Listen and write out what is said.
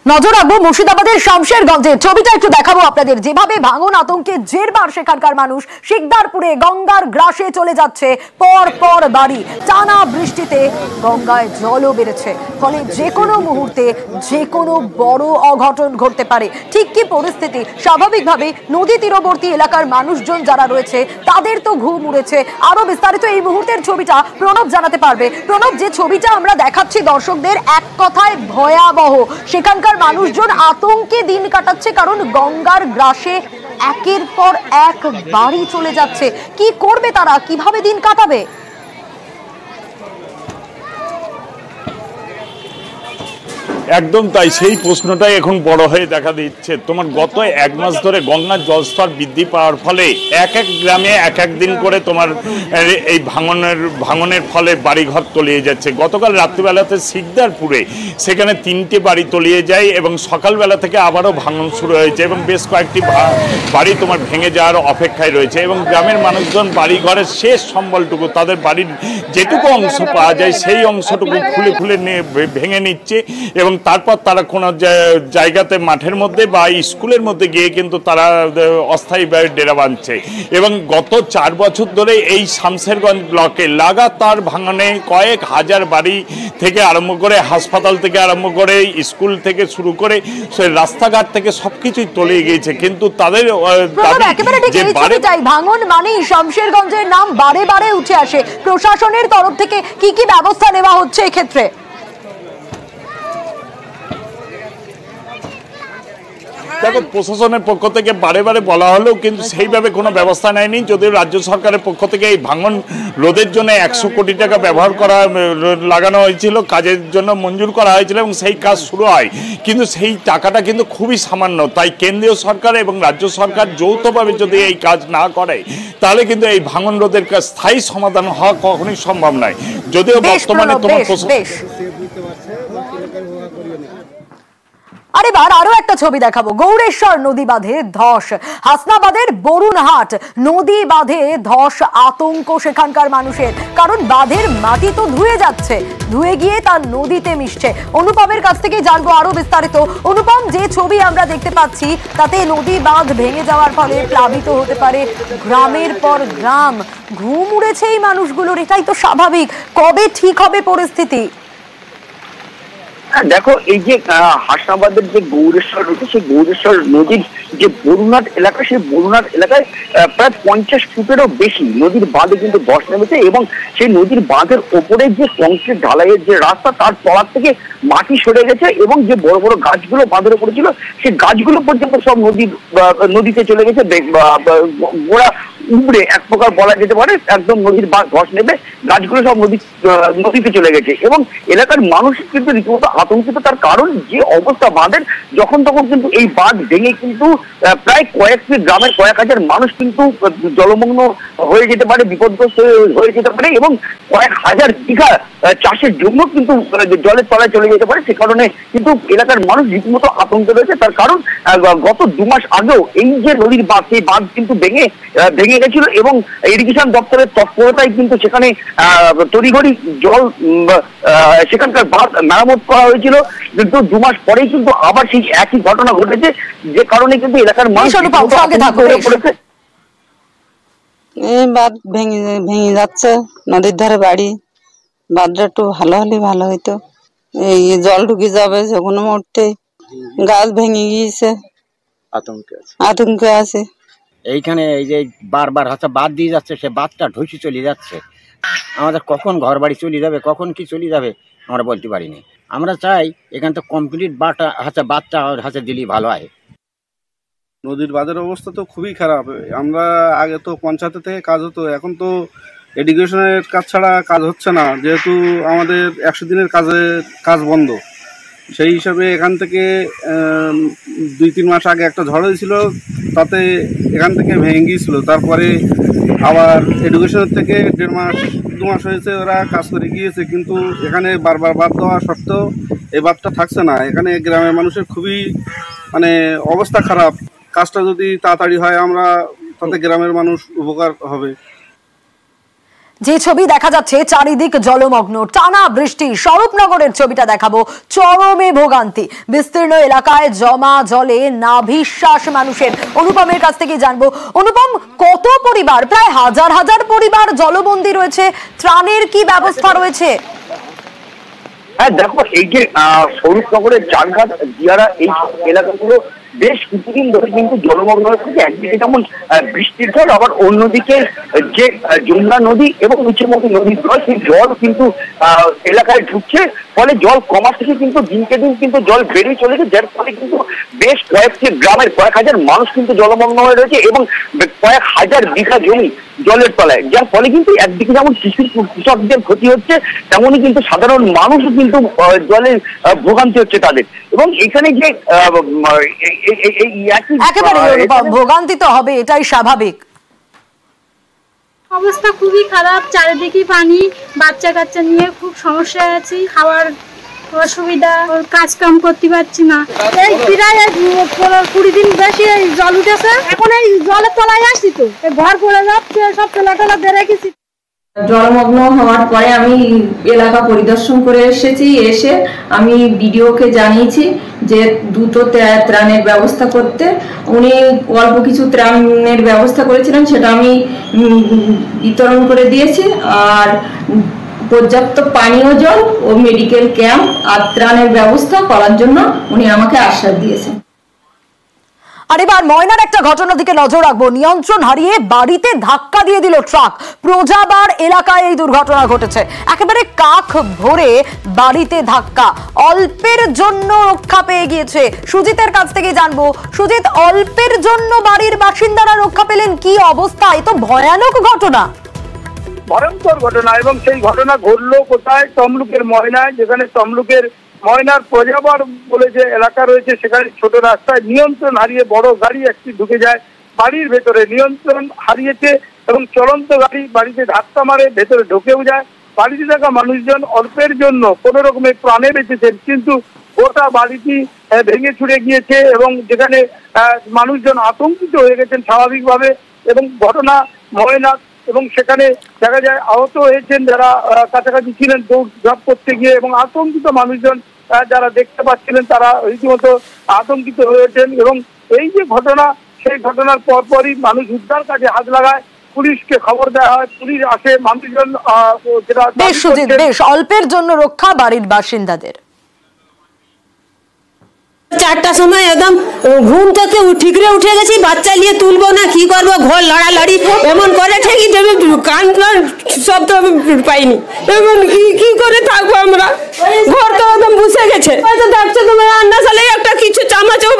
নজর রাখবো মুর্শিদাবাদের শামশেরগঞ্জের ছবিটা একটু দেখাবো আপনাদের। যেভাবে ভাঙন আতঙ্কে জেরবার সেখানকার মানুষ শিকদারপুরে গঙ্গার গ্রাসে চলে যাচ্ছে, পর পর বাড়ি। টানা বৃষ্টিতে গঙ্গায় জলও বেড়েছে, ফলে যে কোনো মুহূর্তে যে কোনো বড় অঘটন ঘটতে পারে। ঠিক কি পরিস্থিতি? স্বাভাবিকভাবে নদী তীরবর্তী এলাকার মানুষজন যারা রয়েছে তাদের তো ঘুম উড়েছে। আরো বিস্তারিত এই মুহূর্তের ছবিটা প্রণব জানাতে পারবে। প্রণব, যে ছবিটা আমরা দেখাচ্ছি দর্শকদের, এক কথায় ভয়াবহ। সেখানকার মানুষজন আতঙ্কে দিন কাটাচ্ছে, কারণ গঙ্গার গ্রাসে একের পর এক বাড়ি চলে যাচ্ছে। কি করবে তারা, কিভাবে দিন কাটাবে? একদম তাই, সেই প্রশ্নটাই এখন বড় হয়ে দেখা দিচ্ছে। তোমার গত এক মাস ধরে গঙ্গার জলস্তর বৃদ্ধি পাওয়ার ফলে এক এক গ্রামে এক এক দিন করে তোমার এই ভাঙনের ফলে বাড়িঘর তলিয়ে যাচ্ছে। গতকাল রাত্রিবেলাতে শিকদারপুরে সেখানে 3টে বাড়ি তলিয়ে যায় এবং সকালবেলা থেকে আবারও ভাঙন শুরু হয়েছে এবং বেশ কয়েকটি বাড়ি তোমার ভেঙে যাওয়ার অপেক্ষায় রয়েছে এবং গ্রামের মানুষজন বাড়িঘরের শেষ সম্বলটুকু, তাদের বাড়ির যেটুকু অংশ পাওয়া যায় সেই অংশটুকু খুলে খুলে ভেঙে নিচ্ছে এবং তারপর তারা কোনো জায়গাতে মাঠের মধ্যে বা স্কুলের মধ্যে গিয়ে কিন্তু তারা অস্থায়ী ডেরা বাঁধছে। এবং গত 4 বছর ধরে এই শামশেরগঞ্জ ব্লকে লাগাতার ভাঙনে কয়েক হাজার বাড়ি থেকে আরম্ভ করে, হাসপাতাল থেকে আরম্ভ করে, স্কুল থেকে শুরু করে রাস্তাঘাট থেকে সবকিছুই তলিয়ে গিয়েছে। কিন্তু তাদের ভাঙন মানেই শামশেরগঞ্জের নাম বারে বারে উঠে আসে। প্রশাসনের তরফ থেকে কি কি ব্যবস্থা নেওয়া হচ্ছে এক্ষেত্রে? দেখো, প্রশাসনের পক্ষ থেকে বারে বারে বলা হলেও কিন্তু সেইভাবে কোনো ব্যবস্থা নেয়নি। যদিও রাজ্য সরকারের পক্ষ থেকে এই ভাঙন রোধের জন্য 100 কোটি টাকা লাগানো হয়েছিল, কাজের জন্য মঞ্জুর করা হয়েছিল এবং সেই কাজ শুরু হয়, কিন্তু সেই টাকাটা কিন্তু খুবই সামান্য। তাই কেন্দ্রীয় সরকার এবং রাজ্য সরকার যৌথভাবে যদি এই কাজ না করে তাহলে কিন্তু এই ভাঙন রোধের কাজ স্থায়ী সমাধান হওয়া কখনোই সম্ভব নয়। যদিও বর্তমানে তোমার এবার আরো একটা ছবি দেখাবো। গৌরেশ্বর নদী বাঁধে ধস, হাসনাবাদের বরুণহাট নদী বাঁধে ধস। আতঙ্ক সেখানকার মানুষের, কারণ বাঁধের মাটি তো ধুয়ে যাচ্ছে, ধুয়ে গিয়ে তার নদীতে মিশছে। অনুপমের কাছ থেকে জানবো আরো বিস্তারিত। অনুপম, যে ছবি আমরা দেখতে পাচ্ছি তাতে নদী বাঁধ ভেঙে যাওয়ার ফলে প্লাবিত হতে পারে গ্রামের পর গ্রাম। ঘুম উড়েছে এই মানুষগুলোর, এটাই তো স্বাভাবিক। কবে ঠিক হবে পরিস্থিতি? দেখো, এই যে হাসনাবাদের যে গৌরেশ্বর রয়েছে, সেই গৌরেশ্বর নদীর যে বরুণাট এলাকা, সেই বরুণাট এলাকায় প্রায় 50 ফুটেরও বেশি নদীর বাঁধে কিন্তু ধস নেমেছে এবং সেই নদীর বাঁধের ওপরে যে কংক্রিট ঢালাইয়ের যে রাস্তা, তার তলার থেকে মাটি সরে গেছে এবং যে বড় বড় গাছগুলো বাঁধের ওপরে ছিল সেই গাছগুলো পর্যন্ত সব নদীতে চলে গেছে। গোড়া উপরে এক প্রকার বলা যেতে পারে, একদম নদীর বাঁধ ধস নেবে, গাছগুলো সব নদীতে চলে গেছে এবং এলাকার মানুষ কিন্তু রীতিমতো আতঙ্কিত। তার কারণ, যে অবস্থা বাঁধের, যখন তখন কিন্তু এই বাঁধ ভেঙে কিন্তু প্রায় কয়েকটি গ্রামের কয়েক হাজার মানুষ কিন্তু জলমগ্ন হয়ে যেতে পারে, বিপদগ্রস্ত হয়ে যেতে পারে এবং কয়েক হাজার বিঘা চাষের জন্য কিন্তু জলের তলায় চলে যেতে পারে। সে কারণে কিন্তু এলাকার মানুষ রীতিমতো আতঙ্কে রয়েছে। তার কারণ, গত 2 মাস আগেও এই যে নদীর বাঁধ, সেই বাঁধ কিন্তু ভেঙে গেছিল এবং ইরিগেশন দপ্তরের তৎপরতায় কিন্তু সেখানে তড়িঘড়ি জল সেখানকার বাঁধ মেরামত করা হয়েছিল। কিন্তু 2 মাস পরেই কিন্তু আবার সেই একই ঘটনা ঘটেছে, যে কারণে কিন্তু এলাকার মানুষ পড়েছে। এই বাঁধ ভেঙে যাচ্ছে, নদীর ধারে বাড়ি, বাঁধটা একটু ভালো হলে ভালো হইতো। এই জল ঢুকে যাবে যে কোনো মুহূর্তে, গাছ ভেঙে গিয়েছে, আতঙ্কে আছে। এইখানে এই যে বারবার হচ্ছে বাঁধ দিয়ে যাচ্ছে, সে বাঁধটা ঢুসে চলে যাচ্ছে। আমাদের কখন ঘর বাড়ি চলে যাবে, কখন কি চলে যাবে আমরা বলতে পারিনি। আমরা চাই এখান থেকে কমপ্লিট বাঁধটা দিলেই ভালো হয়। নদীর বাঁধের অবস্থা তো খুবই খারাপ। আমরা আগে তো পঞ্চায়েত থেকে কাজ হতো, এখন তো এডুকেশনের কাজ ছাড়া কাজ হচ্ছে না, যেহেতু আমাদের 100 দিনের কাজ বন্ধ। সেই হিসাবে এখান থেকে 2-3 মাস আগে একটা ঝড় হয়েছিল, তাতে এখান থেকে ভেঙে গিয়েছিল। তারপরে আবার এডুকেশনের থেকে 1.5-2 মাস হয়েছে ওরা কাজ করে গিয়েছে, কিন্তু এখানে বারবার বাঁধ দেওয়া সত্ত্বেও এই বাঁধটা থাকছে না। এখানে গ্রামের মানুষের খুবই অবস্থা খারাপ। কাজটা যদি তাড়াতাড়ি হয় আমরা তাতে গ্রামের মানুষ উপকার হবে। যে ছবি দেখা যাচ্ছে চারিদিক জলমগ্ন, টানা বৃষ্টি। স্বরূপনগরের ছবিটা দেখাবো, চরমে ভোগান্তি, বিস্তীর্ণ এলাকায় জমা জলে নাভিশ্বাস মানুষের। অনুপমের কাছ থেকে জানবো, অনুপম, কত পরিবার, প্রায় হাজার হাজার পরিবার জলবন্দী রয়েছে, ত্রাণের কি ব্যবস্থা রয়েছে? হ্যাঁ দেখো, এই যে স্বরূপনগরের চারঘাট দিয়ারা এই এলাকাগুলো বেশ কিছুদিন ধরে কিন্তু জলমগ্ন হয়ে পড়েছে। একদিকে যেমন বৃষ্টির জল, আবার অন্যদিকে যে যমুনা নদী এবং নিচেমুখী নদীর জল, সেই জল কিন্তু এলাকায় ঢুকছে। ফলে জল কমা থেকে কিন্তু দিনকে দিন কিন্তু জল বেড়ে চলেছে, যার ফলে কিন্তু বেশ কয়েকটি গ্রামের কয়েক হাজার মানুষ কিন্তু জলমগ্ন হয়ে রয়েছে এবং কয়েক হাজার বিঘা জমি জলের তলায়। যার ফলে কিন্তু একদিকে যেমন কৃষকদের ক্ষতি হচ্ছে, তেমনই কিন্তু সাধারণ মানুষও কিন্তু জলের ভোগান্তি হচ্ছে তাদের। এবং এখানে যে একেবারে ভোগান্তি তো হবে, এটাই স্বাভাবিক। অবস্থা খুবই খারাপ, চারিদিকে পানি, বাচ্চা কাচ্চা নিয়ে খুব সমস্যায় আছি, খাওয়ার অসুবিধা, কাজ কাম করতে পারছি না। এই প্রায় 20 দিন বেশি জল উঠেছে, এখন এই জলের তলায় আসছি, তো ঘর পড়ে যাচ্ছে, সব টলা বেড়ে গেছি। জলমগ্ন হওয়ার পরে আমি এলাকা পরিদর্শন করে এসেছি। এসে আমি বিডিওকে জানিয়েছি যে দ্রুত ত্রাণের ব্যবস্থা করতে। উনি অল্প কিছু ত্রাণের ব্যবস্থা করেছিলেন, সেটা আমি বিতরণ করে দিয়েছি। আর পর্যাপ্ত পানীয় জল ও মেডিকেল ক্যাম্প আর ত্রাণের ব্যবস্থা করার জন্য উনি আমাকে আশ্বাস দিয়েছেন। আর এবার ময়নার একটা ঘটনার দিকে নজর রাখবো। নিয়ন্ত্রণ হারিয়ে বাড়িতে ধাক্কা দিয়ে দিল ট্রাক। প্রজাবার এলাকায় এই দুর্ঘটনা ঘটেছে। একেবারে কাখ ভরে বাড়িতে ধাক্কা, অল্পের জন্য রক্ষা পেয়ে গিয়েছে। সুজিতের কাছ থেকে জানবো, সুজিত, অল্পের জন্য বাড়ির বাসিন্দারা রক্ষা পেলেন, কি অবস্থা? এ তো ভয়ানক ঘটনা, ভয়ঙ্কর ঘটনা। এবং সেই ঘটনা ঘটলো কোথায়? তমলুকের ময়নায়, যেখানে তমলুকের ময়নার প্রজাবার বলে যে এলাকা রয়েছে, সেখানে ছোট রাস্তায় নিয়ন্ত্রণ হারিয়ে বড় গাড়ি একটি ঢুকে যায় বাড়ির ভেতরে। নিয়ন্ত্রণ হারিয়েছে এবং চলন্ত গাড়ি বাড়িতে ধাক্কা মারে, ভেতরে ঢুকেও যায়। বাড়িতে থাকা মানুষজন অল্পের জন্য কোনো রকমে প্রাণে বেঁচেছেন, কিন্তু গোটা বাড়িটি ভেঙে ছুড়ে গিয়েছে এবং যেখানে মানুষজন আতঙ্কিত হয়ে গেছেন স্বাভাবিকভাবে। এবং ঘটনা ময়না, এবং সেখানে দেখা যায় আহত হয়েছেন যারা কাছাকাছি ছিলেন দৌড় করতে গিয়ে, এবং আতঙ্কিত মানুষজন যারা দেখতে পাচ্ছিলেন তারা রীতিমতো আতঙ্কিত হয়েছেন। এবং এই যে ঘটনা, সেই ঘটনার পরপরই মানুষ উদ্ধার কাজে হাত লাগায়, পুলিশকে খবর দেওয়া হয়, পুলিশ আসে, মানুষজন বেশ অল্পের জন্য রক্ষা বাড়ির বাসিন্দাদের। 4টার সময় একদম ঘুম থেকে ঠিক করে উঠে গেছি, বাচ্চা নিয়ে তুলবো না কি করবো, ঘর লড়ালড়ি এমন করে ঠেকি দেবে, কান সব তো পাইনি। এবং কি করে থাকবো আমরা, ঘর তো একদম বুঝে গেছে। হয়তো দেখছো তোমার রান্না সালে একটা কিছু চামচও